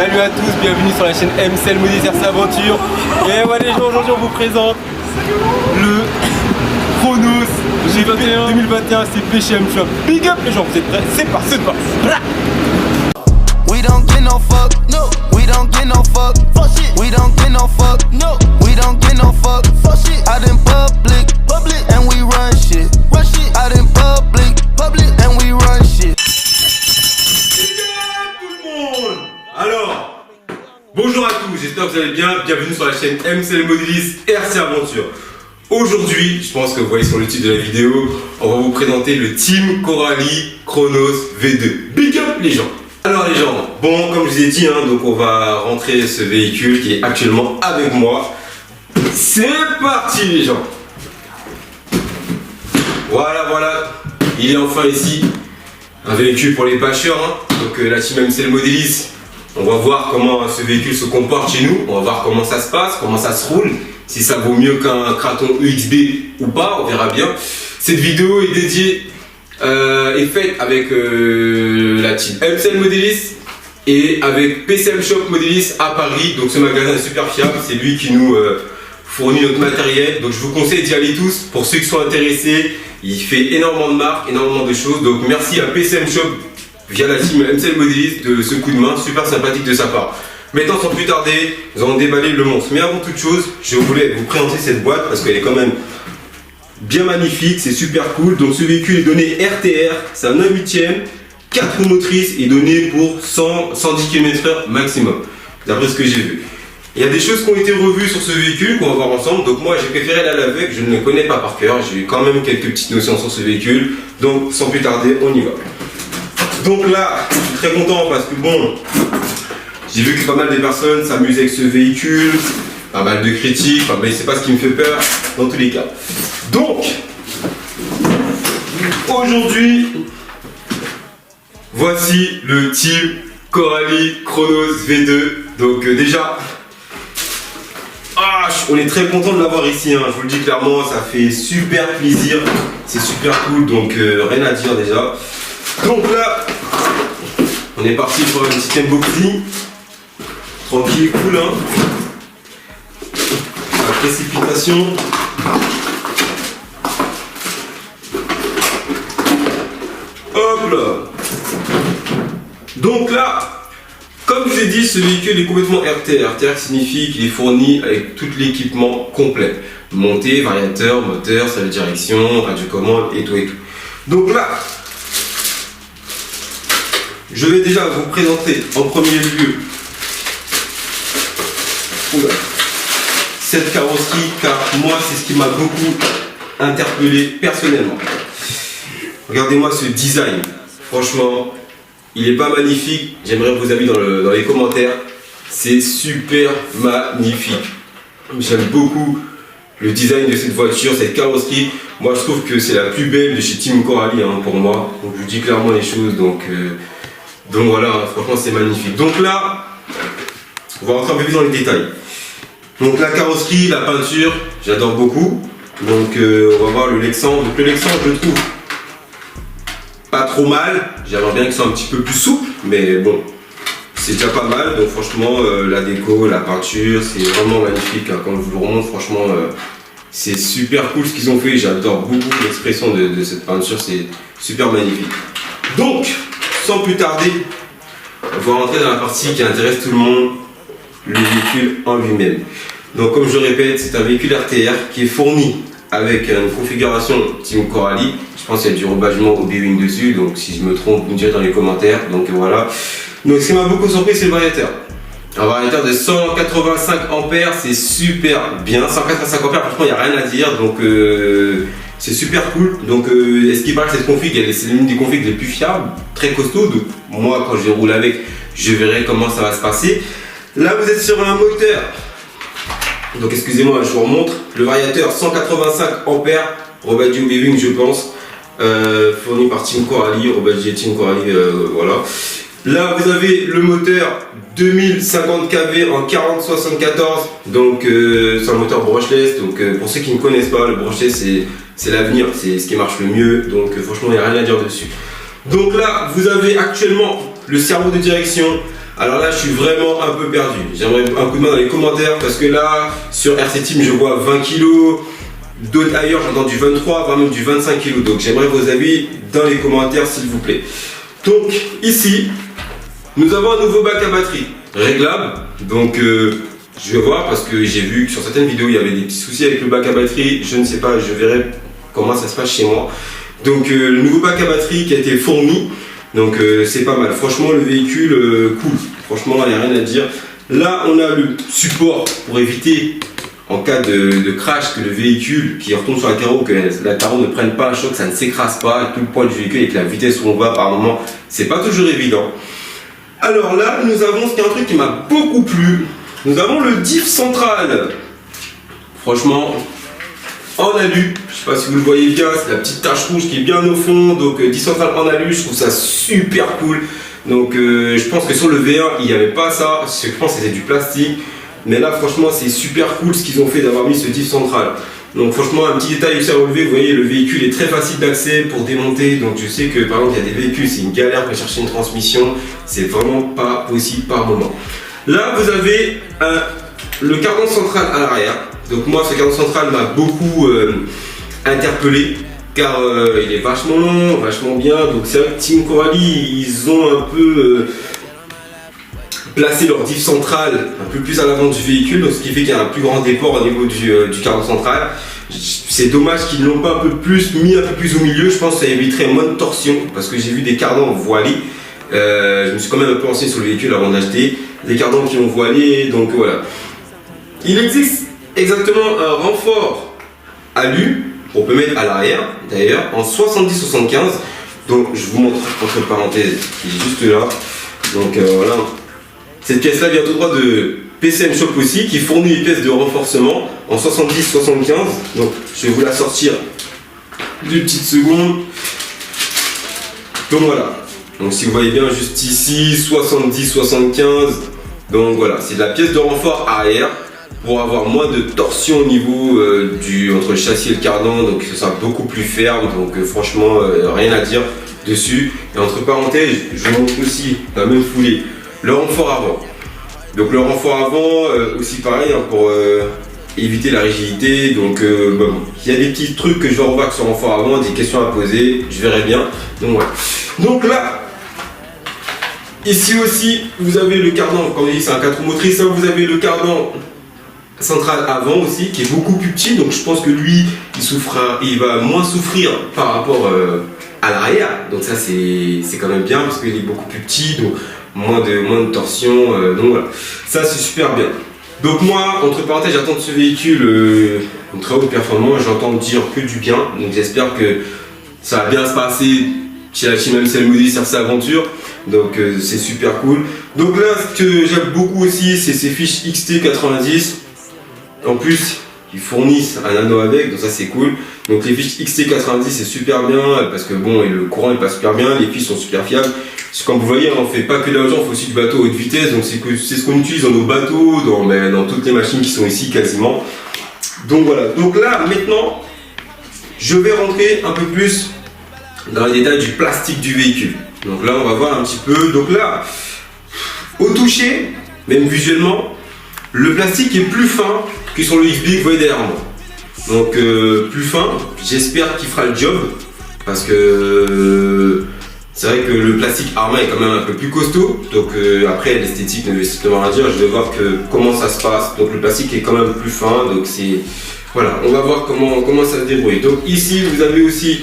Salut à tous, bienvenue sur la chaîne MCL Modis RC Aventure. Et voilà les gens, aujourd'hui on vous présente le Chronos 2021, c'est PCM Shop. Big up les gens, vous êtes prêts? C'est parti. We don't get no fuck, no. We don't get no fuck, fuck shit. We don't get no fuck, no. We don't get no fuck, fuck shit. Out in public, and we run shit, Out in public, and we run shit. Alors, bonjour à tous, j'espère que vous allez bien. Bienvenue sur la chaîne MCL Modis RC Aventure. Aujourd'hui, je pense que vous voyez sur le titre de la vidéo, on va vous présenter le Team Coralie Chronos V2. Big up les gens. Alors les gens, bon comme je vous ai dit, donc on va rentrer ce véhicule qui est actuellement avec moi. C'est parti les gens. Voilà, il est enfin ici. Un véhicule pour les bâcheurs, donc la team MCL Modis. On va voir comment ce véhicule se comporte chez nous. On va voir comment ça se passe, comment ça se roule. Si ça vaut mieux qu'un Kraton UXB ou pas, on verra bien. Cette vidéo est dédiée est faite avec la team MCL Modis et avec PCM Shop Modis à Paris. Donc ce magasin est super fiable, c'est lui qui nous fournit notre matériel. Donc je vous conseille d'y aller tous pour ceux qui sont intéressés. Il fait énormément de marques, énormément de choses. Donc merci à PCM Shop via la team MCL Modis de ce coup de main super sympathique de sa part. Maintenant sans plus tarder, nous allons déballer le monstre. Mais avant toute chose, je voulais vous présenter cette boîte parce qu'elle est quand même bien magnifique, c'est super cool. Donc ce véhicule est donné RTR, c'est un 1/8e, 4 roues motrices et donné pour 110 km/h maximum, d'après ce que j'ai vu. Il y a des choses qui ont été revues sur ce véhicule qu'on va voir ensemble. Donc moi j'ai préféré aller avec, je ne le connais pas par cœur, j'ai eu quand même quelques petites notions sur ce véhicule. Donc sans plus tarder, on y va. Donc là, je suis très content parce que bon, j'ai vu que pas mal de personnes s'amusent avec ce véhicule, pas mal de critiques, mais c'est pas ce qui me fait peur dans tous les cas. Donc, aujourd'hui, voici le Team Coralie Chronos V2. Donc déjà, on est très content de l'avoir ici, je vous le dis clairement, ça fait super plaisir, c'est super cool, donc rien à dire déjà. Donc là, on est parti pour un petit unboxing. Tranquille, cool, La précipitation. Hop là. Donc là, comme je vous ai dit, ce véhicule est complètement RTR. RTR signifie qu'il est fourni avec tout l'équipement complet. Montée, variateur, moteur, salle de direction, radiocommande et tout. Donc là, je vais déjà vous présenter en premier lieu cette carrosserie, car moi c'est ce qui m'a beaucoup interpellé personnellement. Regardez-moi ce design, franchement il est pas magnifique, j'aimerais vos avis dans les commentaires. C'est super magnifique, j'aime beaucoup le design de cette voiture, cette carrosserie. Moi je trouve que c'est la plus belle de chez Team Coralie pour moi, donc je vous dis clairement les choses. Donc voilà, franchement c'est magnifique. Donc là, on va rentrer un peu plus dans les détails. Donc la carrosserie, la peinture, j'adore beaucoup. Donc on va voir le Lexan. Donc le Lexan, je le trouve pas trop mal. J'aimerais bien qu'il soit un petit peu plus souple, mais bon, c'est déjà pas mal. Donc franchement, la déco, la peinture, c'est vraiment magnifique. Quand je vous le remonte, franchement, c'est super cool ce qu'ils ont fait. J'adore beaucoup l'expression de cette peinture, c'est super magnifique. Donc, sans plus tarder, on va rentrer dans la partie qui intéresse tout le monde, le véhicule en lui-même. Donc comme je le répète, c'est un véhicule RTR qui est fourni avec une configuration Team Coralie. Je pense qu'il y a du rebadgement au B-Wing dessus, donc si je me trompe, vous me direz dans les commentaires. Donc voilà. Donc ce qui m'a beaucoup surpris, c'est le variateur. Un variateur de 185 ampères, c'est super bien. 185 ampères, franchement, il n'y a rien à dire. Donc c'est super cool. Donc est-ce qu'il paraît que cette config, c'est l'une des configs les plus fiables, très costaud. Donc moi, quand je roule avec, je verrai comment ça va se passer. Là, vous êtes sur un moteur. Donc excusez-moi, je vous remontre. Le variateur 185 ampères, rebadgé au B-Wing, je pense. Fourni par Team Coralie, rebadgé Team Coralie, voilà. Là, vous avez le moteur 2050 kV en 4074. Donc c'est un moteur brushless. Donc pour ceux qui ne connaissent pas, le brushless c'est l'avenir, c'est ce qui marche le mieux. Donc franchement, il n'y a rien à dire dessus. Donc là, vous avez actuellement le servot de direction Alors là, je suis vraiment un peu perdu. J'aimerais un coup de main dans les commentaires parce que là, sur RC Team, je vois 20 kg. D'autres ailleurs, j'entends du 23, voire même du 25 kg. Donc j'aimerais vos avis dans les commentaires, s'il vous plaît. Donc ici, nous avons un nouveau bac à batterie réglable. Donc je vais voir parce que j'ai vu que sur certaines vidéos, il y avait des petits soucis avec le bac à batterie. Je ne sais pas, je verrai comment ça se passe chez moi. Donc le nouveau bac à batterie qui a été fourni. Donc c'est pas mal. Franchement, le véhicule, cool. Franchement, il n'y a rien à dire. Là, on a le support pour éviter, en cas de crash, que le véhicule qui retombe sur la carreau, que la carreau ne prenne pas un choc, ça ne s'écrase pas, tout le poids du véhicule et que la vitesse où on va par moment, c'est pas toujours évident. Alors là, nous avons un truc qui m'a beaucoup plu. Nous avons le diff central. Franchement, en alu, je sais pas si vous le voyez bien, c'est la petite tache rouge qui est bien au fond. Donc diff central en alu, je trouve ça super cool. Donc je pense que sur le V1, il n'y avait pas ça. Je pense que c'était du plastique. Mais là, franchement, c'est super cool ce qu'ils ont fait d'avoir mis ce diff central. Donc franchement, un petit détail aussi à relever, vous voyez, le véhicule est très facile d'accès pour démonter. Donc je sais que par exemple, il y a des véhicules, c'est une galère pour chercher une transmission. C'est vraiment pas possible par moment. Là, vous avez le cardan central à l'arrière. Donc moi, ce cardan central m'a beaucoup interpellé. Car il est vachement long, vachement bien. Donc c'est vrai que Team Coralie, ils ont un peu... placer leur diff central un peu plus à l'avant du véhicule, donc ce qui fait qu'il y a un plus grand déport au niveau du cardan central. C'est dommage qu'ils ne l'ont pas un peu plus mis un peu plus au milieu. Je pense que ça éviterait moins de torsion parce que j'ai vu des cardans voilés. Je me suis quand même un peu renseigné sur le véhicule avant d'acheter. Des cardans qui ont voilé, donc voilà. Il existe exactement un renfort alu qu'on peut mettre à l'arrière, d'ailleurs en 70-75. Donc je vous montre entre parenthèses qui est juste là. Donc voilà. Cette pièce-là vient tout droit de PCM Shop aussi, qui fournit une pièce de renforcement en 70-75. Donc je vais vous la sortir 2 petites secondes. Donc voilà. Donc si vous voyez bien juste ici, 70-75. Donc voilà, c'est de la pièce de renfort arrière pour avoir moins de torsion au niveau entre le châssis et le cardan. Donc ça sera beaucoup plus ferme. Donc franchement, rien à dire dessus. Et entre parenthèses, je vous montre aussi la même foulée. Le renfort avant. Donc le renfort avant, aussi pareil, hein, pour éviter la rigidité. Donc bon, il y a des petits trucs que je vais revoir sur le renfort avant, des questions à poser, je verrai bien. Donc voilà. Donc là, ici aussi, vous avez le cardan, comme je dis, c'est un 4 roues motrices, hein, vous avez le cardan central avant aussi, qui est beaucoup plus petit. Donc je pense que lui, il va moins souffrir par rapport à l'arrière. Donc ça, c'est quand même bien, parce qu'il est beaucoup plus petit. Donc, moins de torsion, donc voilà, ça c'est super bien. Donc moi, entre parenthèses, j'attends de ce véhicule une très haute performance, j'entends dire que du bien, donc j'espère que ça va bien se passer chez la team MCL Moody sur sa aventure, donc c'est super cool. Donc là, ce que j'aime beaucoup aussi, c'est ces fiches XT90, en plus ils fournissent un anneau avec, donc ça c'est cool. Donc les fiches XT90 c'est super bien, parce que bon, et le courant il passe super bien, les fiches sont super fiables. Comme vous voyez, on ne fait pas que de l'argent, on fait aussi du bateau haute vitesse, donc c'est ce qu'on utilise dans nos bateaux, dans toutes les machines qui sont ici quasiment. Donc voilà, donc là maintenant, je vais rentrer un peu plus dans les détails du plastique du véhicule. Donc là on va voir un petit peu, donc là, au toucher, même visuellement, le plastique est plus fin que sur le XB que vous voyez derrière moi. Donc plus fin, j'espère qu'il fera le job, parce que... c'est vrai que le plastique Arma est quand même un peu plus costaud, donc après l'esthétique ne veut strictement rien dire, je vais voir comment ça se passe. Donc le plastique est quand même plus fin, donc c'est... voilà, on va voir comment ça se débrouille. Donc ici vous avez aussi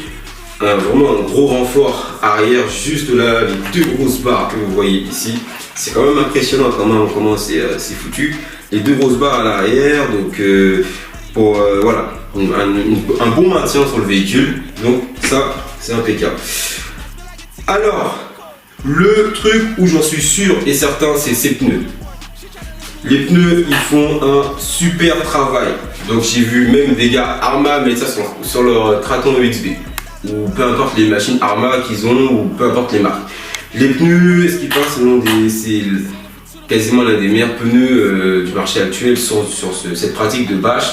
vraiment un gros renfort arrière, juste là, les 2 grosses barres que vous voyez ici. C'est quand même impressionnant comment c'est foutu. Les 2 grosses barres à l'arrière, donc pour voilà, un bon maintien sur le véhicule, donc ça c'est impeccable. Alors, le truc où j'en suis sûr et certain, c'est ces pneus. Les pneus, ils font un super travail. Donc j'ai vu même des gars Arma mettre ça sur leur Traton EXB. Ou peu importe les machines Arma qu'ils ont, ou peu importe les marques. Les pneus, est-ce qu'ils passent c'est quasiment l'un des meilleurs pneus du marché actuel sur cette pratique de bâche.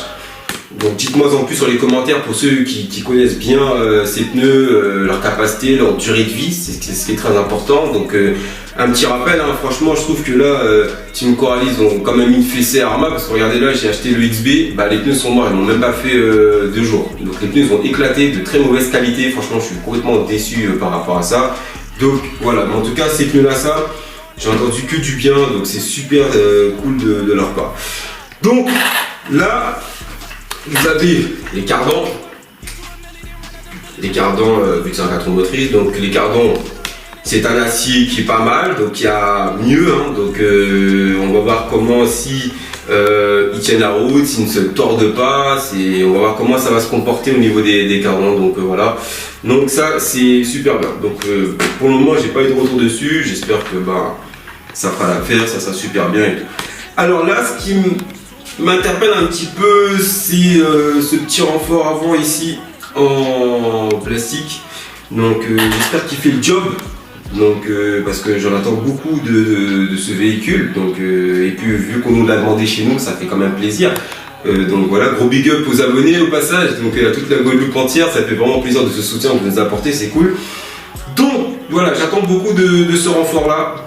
Donc dites-moi en plus sur les commentaires pour ceux qui connaissent bien ces pneus, leur capacité, leur durée de vie, c'est ce qui est très important. Donc un petit rappel, hein, franchement je trouve que là Team Coralis ont quand même mis une fessée à Arma, parce que regardez là, j'ai acheté le XB, bah, les pneus sont morts, ils m'ont même pas fait 2 jours. Donc les pneus ont éclaté, de très mauvaise qualité, franchement je suis complètement déçu par rapport à ça. Donc voilà, mais en tout cas ces pneus là, ça, j'ai entendu que du bien, donc c'est super cool de leur part. Donc là, vous avez les cardans, vu que c'est un 4 roues motrices, donc les cardans, c'est un acier qui est pas mal, donc il y a mieux, hein, donc on va voir comment si ils tiennent la route, s'ils ne se tordent pas, on va voir comment ça va se comporter au niveau des cardans, donc voilà. Donc ça c'est super bien, donc pour le moment j'ai pas eu de retour dessus, j'espère que ça fera l'affaire, ça sera super bien et tout. Alors là, ce qui m'interpelle un petit peu, c'est ce petit renfort avant ici en plastique. Donc j'espère qu'il fait le job. Donc parce que j'en attends beaucoup de ce véhicule. Donc et puis vu qu'on nous l'a demandé chez nous, ça fait quand même plaisir. Donc voilà, gros big up aux abonnés au passage. Donc à toute la Guadeloupe entière, ça fait vraiment plaisir de ce soutien que vous nous apportez, c'est cool. Donc voilà, j'attends beaucoup de ce renfort là.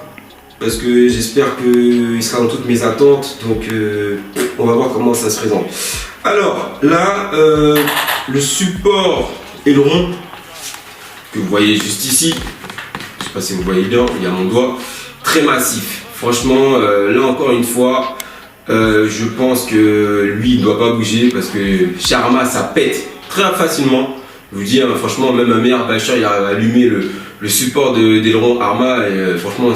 Parce que j'espère qu'il sera dans toutes mes attentes, donc on va voir comment ça se présente. Alors là, le support aileron que vous voyez juste ici, je sais pas si vous voyez bien, il y a mon doigt, très massif. Franchement, là encore une fois, je pense que lui il ne doit pas bouger parce que chez Arma ça pète très facilement. Je vous dis, hein, franchement, même un meilleur bâcheur il a allumé le support d'aileron Arma et franchement,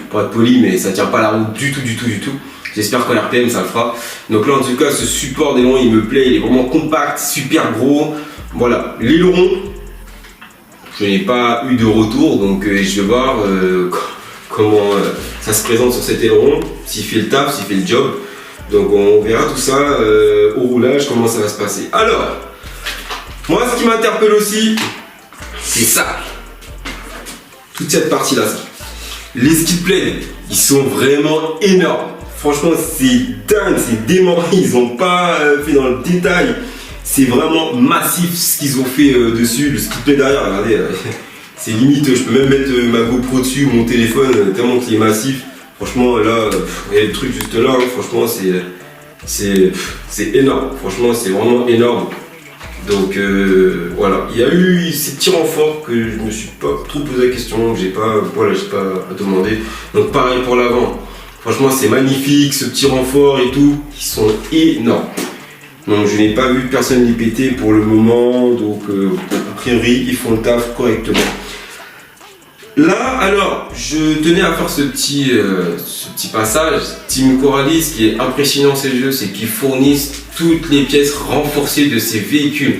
pour être poli, mais ça tient pas la route du tout. J'espère qu'en RPM ça le fera. Donc là en tout cas ce support d'aileron il me plaît, il est vraiment compact, super gros. Voilà, l'aileron, je n'ai pas eu de retour, donc je vais voir comment ça se présente sur cet aileron, s'il fait le taf, s'il fait le job. Donc on verra tout ça au roulage, comment ça va se passer. Alors, moi ce qui m'interpelle aussi, c'est ça. Toute cette partie là. Les skid plates, ils sont vraiment énormes. Franchement, c'est dingue, c'est dément. Ils n'ont pas fait dans le détail. C'est vraiment massif ce qu'ils ont fait dessus. Le skid plate derrière, regardez, c'est limite. Je peux même mettre ma GoPro dessus, mon téléphone, tellement qu'il est massif. Franchement, là, il y a le truc juste là. Hein, franchement, c'est énorme. Franchement, c'est vraiment énorme. Donc voilà, il y a eu ces petits renforts que je me suis pas trop posé la question, j'ai pas demandé. Donc pareil pour l'avant, franchement c'est magnifique, ce petit renfort et tout, ils sont énormes. Donc je n'ai pas vu personne les péter pour le moment, donc a priori ils font le taf correctement. Là alors, je tenais à faire ce petit passage. Team Coralis, ce qui est impressionnant ces jeux, c'est qu'ils fournissent toutes les pièces renforcées de ces véhicules.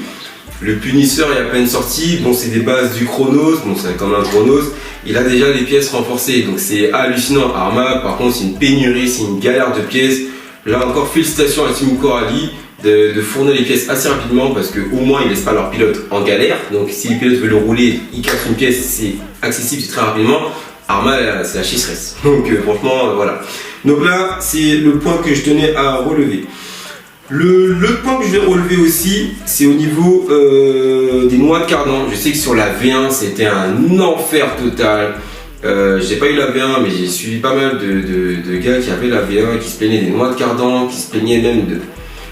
Le punisseur est à peine sorti, bon c'est des bases du Chronos, bon c'est comme un Chronos, il a déjà les pièces renforcées, donc c'est hallucinant. Arma par contre c'est une pénurie, c'est une galère de pièces. Là encore félicitations à Team Coralis de fournir les pièces assez rapidement parce qu'au moins ils laissent pas leur pilote en galère. Donc si les pilotes veulent le rouler, ils cassent une pièce, c'est accessible, c'est très rapidement. Arma c'est la chistresse. Donc franchement voilà. Donc là c'est le point que je tenais à relever. Le point que je vais relever aussi, c'est au niveau des noix de cardan. Je sais que sur la V1 c'était un enfer total. J'ai pas eu la V1 mais j'ai suivi pas mal de gars qui avaient la V1, qui se plaignaient des noix de cardan, qui se plaignaient même de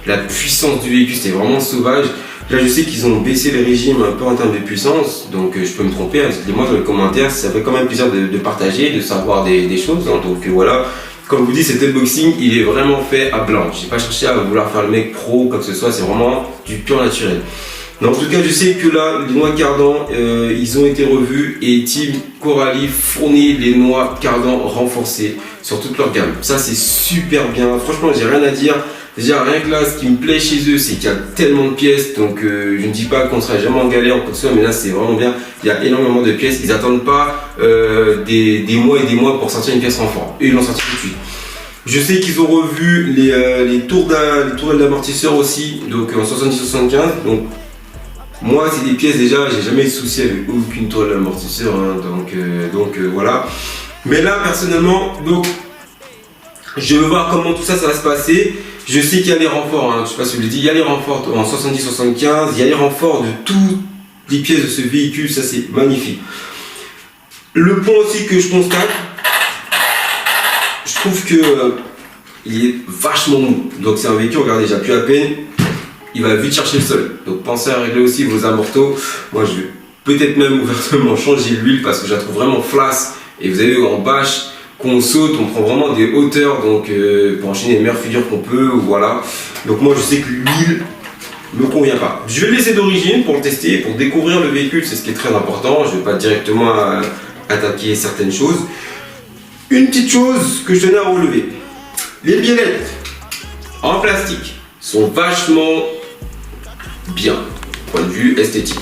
la puissance du véhicule, c'était vraiment sauvage. Là je sais qu'ils ont baissé les régimes un peu en termes de puissance, donc je peux me tromper, hein, dites-le moi dans les commentaires, ça fait quand même plaisir de partager, de savoir des choses, hein, donc voilà. Comme je vous dis, cet unboxing il est vraiment fait à blanc, j'ai pas cherché à vouloir faire le mec pro ou quoi que ce soit, c'est vraiment du pur naturel. Donc, en tout cas je sais que là les noix de cardan ils ont été revus et Team Coralis fournit les noix de cardan renforcées sur toute leur gamme. Ça c'est super bien, franchement j'ai rien à dire. Déjà rien que là ce qui me plaît chez eux c'est qu'il y a tellement de pièces, donc je ne dis pas qu'on sera jamais en galère ou quoi que ce soit, mais là c'est vraiment bien, il y a énormément de pièces, ils n'attendent pas des mois et des mois pour sortir une pièce renfort, et ils l'ont sorti tout de suite. Je sais qu'ils ont revu les tourelles d'amortisseur aussi, donc en 70-75, donc moi c'est des pièces déjà, j'ai jamais eu de souci avec aucune tourelle d'amortisseur, hein, donc voilà. Mais là personnellement, donc je veux voir comment tout ça va se passer. Je sais qu'il y a les renforts, hein, je ne sais pas si je vous l'ai dit, il y a les renforts en 70-75, il y a les renforts de toutes les pièces de ce véhicule, ça c'est magnifique. Le point aussi que je constate, je trouve que il est vachement mou. Donc c'est un véhicule, regardez, j'appuie à peine, il va vite chercher le sol. Donc pensez à régler aussi vos amortos. Moi je vais peut-être même ouvertement changer l'huile parce que je la trouve vraiment flasque. Et vous avez en bâche, qu'on saute, on prend vraiment des hauteurs, donc pour enchaîner les meilleures figures qu'on peut, voilà. Donc moi je sais que l'huile me convient pas. Je vais le laisser d'origine pour le tester, pour découvrir le véhicule, c'est ce qui est très important. Je ne vais pas directement attaquer certaines choses. Une petite chose que je tenais à relever, les biellettes en plastique sont vachement bien, point de vue esthétique.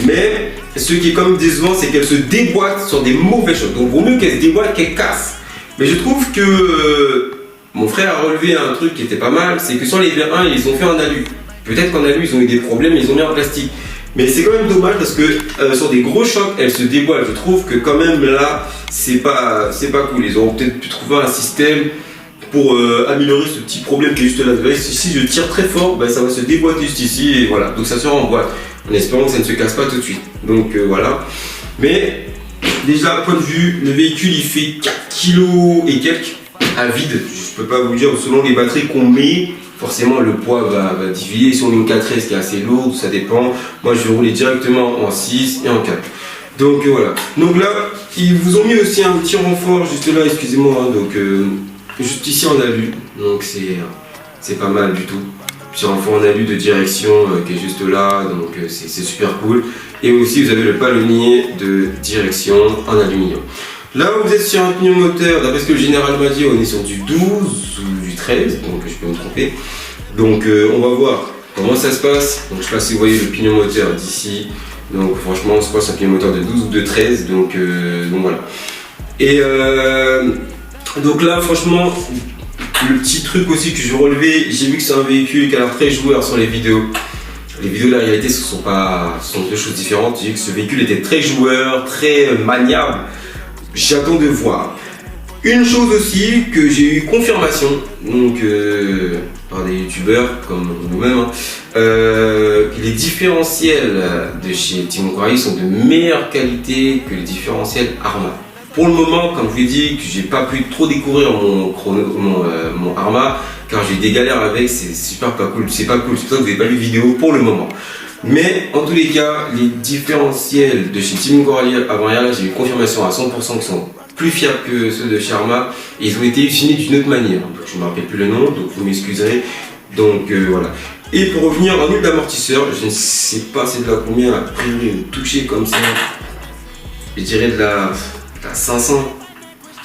Mais ce qui est quand même décevant, c'est qu'elles se déboîtent sur des mauvaises choses. Donc, vaut mieux qu'elles se déboîtent qu'elles cassent. Mais je trouve que mon frère a relevé un truc qui était pas mal, c'est que sur les V1, ils les ont fait en alu. Peut-être qu'en alu, ils ont eu des problèmes, ils ont mis en plastique. Mais c'est quand même dommage parce que sur des gros chocs, elles se déboîtent. Je trouve que quand même là, c'est pas cool. Ils auront peut-être pu trouver un système pour améliorer ce petit problème qui est juste là. Vous voyez, si je tire très fort, ben, ça va se déboîter juste ici et voilà. Donc ça sera en boîte. En espérant que ça ne se casse pas tout de suite. Donc voilà. Mais déjà, point de vue, le véhicule il fait 4 kg et quelques à vide. Je ne peux pas vous dire, selon les batteries qu'on met, forcément le poids va diviser. Si on met une 4S qui est assez lourde, ça dépend. Moi je vais rouler directement en 6 et en 4. Donc voilà. Donc là, ils vous ont mis aussi un petit renfort juste là, excusez-moi. Hein, donc juste ici en alu. Donc c'est pas mal du tout. Petit renfort en alu de direction qui est juste là, donc c'est super cool. Et aussi vous avez le palonnier de direction en aluminium. Là vous êtes sur un pignon moteur, d'après ce que le général m'a dit, on est sur du 12 ou du 13, donc je peux me tromper. Donc on va voir comment ça se passe. Donc je sais pas si vous voyez le pignon moteur d'ici. Donc franchement je crois que c'est un pignon moteur de 12 ou de 13, donc voilà. Et donc là franchement, le petit truc aussi que je vais relever, j'ai vu que c'est un véhicule qui a l'air très joueur sur les vidéos. Les vidéos de la réalité, ce sont deux choses différentes. J'ai vu que ce véhicule était très joueur, très maniable. J'attends de voir. Une chose aussi que j'ai eu confirmation, donc par des youtubeurs comme nous-mêmes, hein, les différentiels de chez Team Quarry sont de meilleure qualité que les différentiels Arma. Pour le moment, comme je vous l'ai dit, que j'ai pas pu trop découvrir mon Arma, car j'ai eu des galères avec, c'est super pas cool, c'est pas cool, c'est pour ça que vous n'avez pas vu de vidéo pour le moment. Mais en tous les cas, les différentiels de chez Team Quarry avant hier, j'ai eu confirmation à 100% qu'ils sont plus fiables que ceux de chez Arma, et ils ont été usinés d'une autre manière. Donc je ne me rappelle plus le nom, donc vous m'excuserez. Donc voilà. Et pour revenir en huile d'amortisseur, je ne sais pas c'est de la combien, a priori toucher comme ça, je dirais de la 500,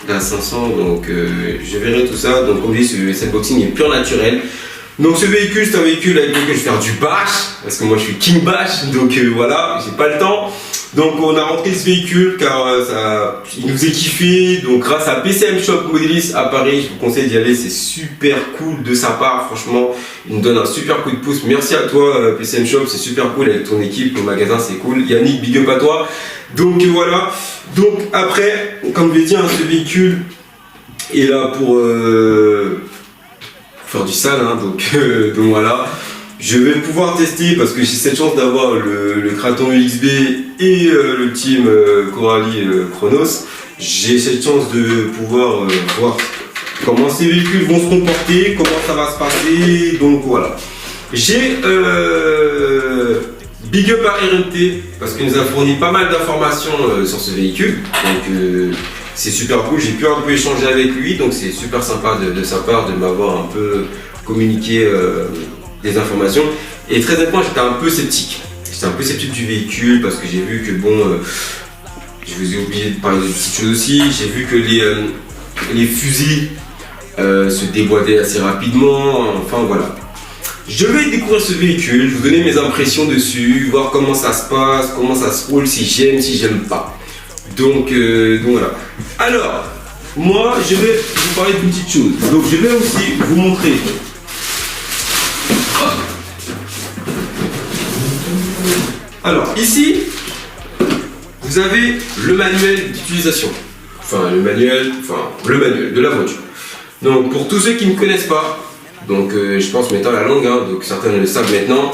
donc je verrai tout ça. Donc comme je dis, cette boxing est pure naturel. Donc ce véhicule, c'est un véhicule avec lequel je vais faire du bash, parce que moi je suis king bash, donc voilà, j'ai pas le temps. Donc on a rentré ce véhicule car il nous est kiffé. Donc grâce à PCM Shop Modelis à Paris, je vous conseille d'y aller, c'est super cool de sa part, franchement, il nous donne un super coup de pouce. Merci à toi PCM Shop, c'est super cool avec ton équipe, ton magasin c'est cool. Yannick, big up à toi. Donc voilà, donc après, comme je l'ai dit, hein, ce véhicule est là pour faire du sale, hein, donc voilà. Je vais pouvoir tester parce que j'ai cette chance d'avoir le Kraton UXB et le team Coralie Chronos. J'ai cette chance de pouvoir voir comment ces véhicules vont se comporter, comment ça va se passer, donc voilà. J'ai big up à RMT parce qu'il nous a fourni pas mal d'informations sur ce véhicule, donc c'est super cool. J'ai pu un peu échanger avec lui, donc c'est super sympa de sa part de m'avoir un peu communiqué des informations. Et très honnêtement, j'étais un peu sceptique. J'étais un peu sceptique du véhicule parce que j'ai vu que je vous ai oublié de parler de petites choses aussi. J'ai vu que les fusées se déboîtaient assez rapidement. Enfin voilà. Je vais découvrir ce véhicule, je vais vous donner mes impressions dessus, voir comment ça se passe, comment ça se roule, si j'aime pas. Donc voilà. Alors, moi je vais vous parler d'une petite chose. Donc je vais aussi vous montrer. Alors ici, vous avez le manuel d'utilisation. Le manuel de la voiture. Donc pour tous ceux qui ne connaissent pas, Donc je pense maintenant à la longue, hein, donc certains le savent maintenant.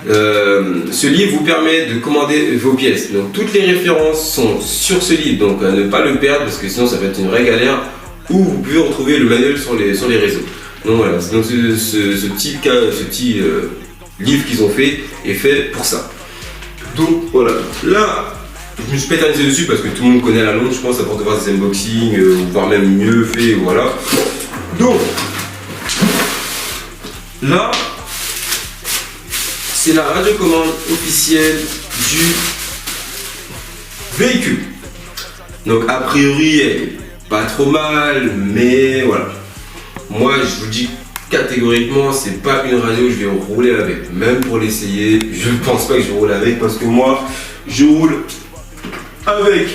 Ce livre vous permet de commander vos pièces. Donc toutes les références sont sur ce livre, donc ne pas le perdre parce que sinon ça va être une vraie galère. Ou vous pouvez retrouver le manuel sur les réseaux. Donc voilà, donc ce petit livre qu'ils ont fait est fait pour ça. Donc voilà, là je me suis pas éternisé dessus parce que tout le monde connaît la longue, je pense, à force de voir des unboxings, voire même mieux fait, voilà. Donc là, c'est la radiocommande officielle du véhicule. Donc a priori, elle est pas trop mal, mais voilà. Moi, je vous dis catégoriquement, c'est pas une radio que je vais rouler avec. Même pour l'essayer, je ne pense pas que je vais rouler avec parce que moi, je roule avec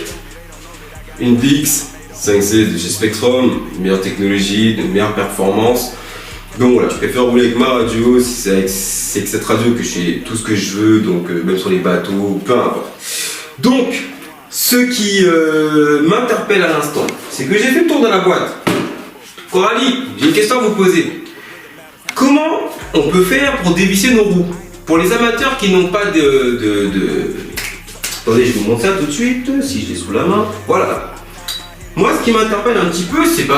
une DX 5C de chez Spectrum, une meilleure technologie, de meilleure performance. Donc voilà, je préfère rouler avec ma radio, si c'est avec cette radio que je fais tout ce que je veux, donc même sur les bateaux, peu importe. Donc, ce qui m'interpelle à l'instant, c'est que j'ai fait le tour de la boîte. Coralie, j'ai une question à vous poser. Comment on peut faire pour dévisser nos roues? Pour les amateurs qui n'ont pas Attendez, je vous montre ça tout de suite, si je l'ai sous la main. Voilà. Moi, ce qui m'interpelle un petit peu, c'est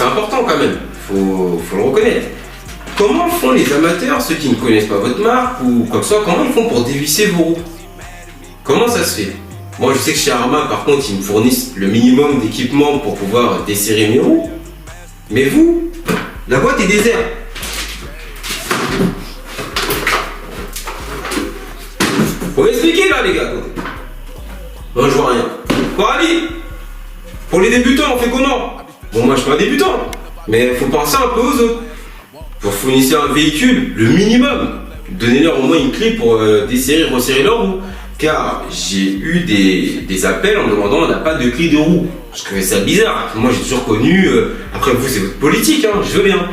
important quand même. Faut le reconnaître. Comment font les amateurs, ceux qui ne connaissent pas votre marque ou quoi que ce soit, comment ils font pour dévisser vos roues? Comment ça se fait? Moi, je sais que chez Arma, par contre, ils me fournissent le minimum d'équipement pour pouvoir desserrer mes roues. Mais vous, la boîte est déserte. Faut m'expliquer là, les gars. Non, je vois rien. Coralie, pour les débutants, on fait comment? Bon, moi, je suis pas un débutant, mais faut penser un peu aux autres. Pour fournir un véhicule, le minimum, donnez-leur au moins une clé pour desserrer, resserrer leur roue. Car j'ai eu des appels en me demandant on n'a pas de clé de roue. Je trouvais ça bizarre. Moi j'ai toujours connu, après vous c'est votre politique, hein, je veux bien.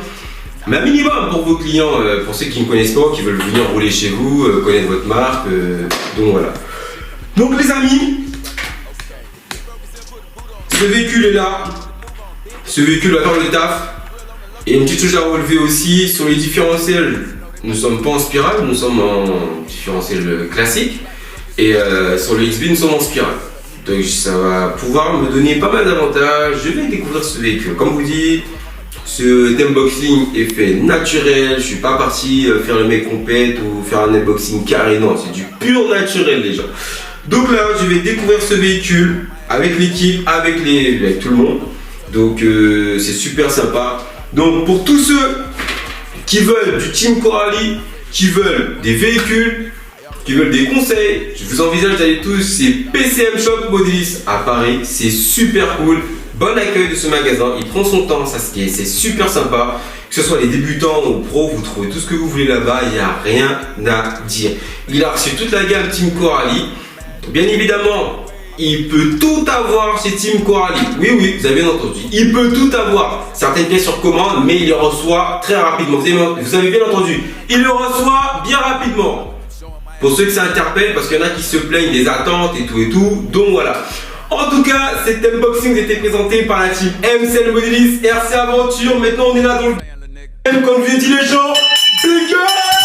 Mais un minimum pour vos clients, pour ceux qui ne connaissent pas, qui veulent venir rouler chez vous, connaître votre marque, donc voilà. Donc les amis, ce véhicule est là. Ce véhicule va faire le taf. Et une petite chose à relever aussi, sur les différentiels, nous ne sommes pas en spirale, nous sommes en différentiel classique. Et sur le XB, nous sommes en spirale. Donc ça va pouvoir me donner pas mal d'avantages. Je vais découvrir ce véhicule. Comme vous dites, ce unboxing est fait naturel. Je suis pas parti faire le mec compète ou faire un unboxing carré. Non, c'est du pur naturel les gens. Donc là, je vais découvrir ce véhicule avec l'équipe, avec tout le monde. Donc c'est super sympa. Donc pour tous ceux qui veulent du Team Coralie, qui veulent des véhicules, qui veulent des conseils, je vous envisage d'aller tous chez PCM Shop Modélis à Paris. C'est super cool. Bon accueil de ce magasin. Il prend son temps, ça c'est super sympa. Que ce soit les débutants ou pros, vous trouvez tout ce que vous voulez là-bas. Il n'y a rien à dire. Il a reçu toute la gamme Team Coralie. Bien évidemment, il peut tout avoir chez Team Coralie. Oui, oui, vous avez bien entendu. Il peut tout avoir. Certaines pièces sur commande, mais il les reçoit très rapidement. Vous avez bien entendu. Il le reçoit bien rapidement. Pour ceux que ça interpelle, parce qu'il y en a qui se plaignent des attentes et tout. Donc voilà. En tout cas, cet unboxing a été présenté par la team MCL Modélis RC Aventure. Maintenant, on est là dans le... Comme je l'ai dit les gens, big up!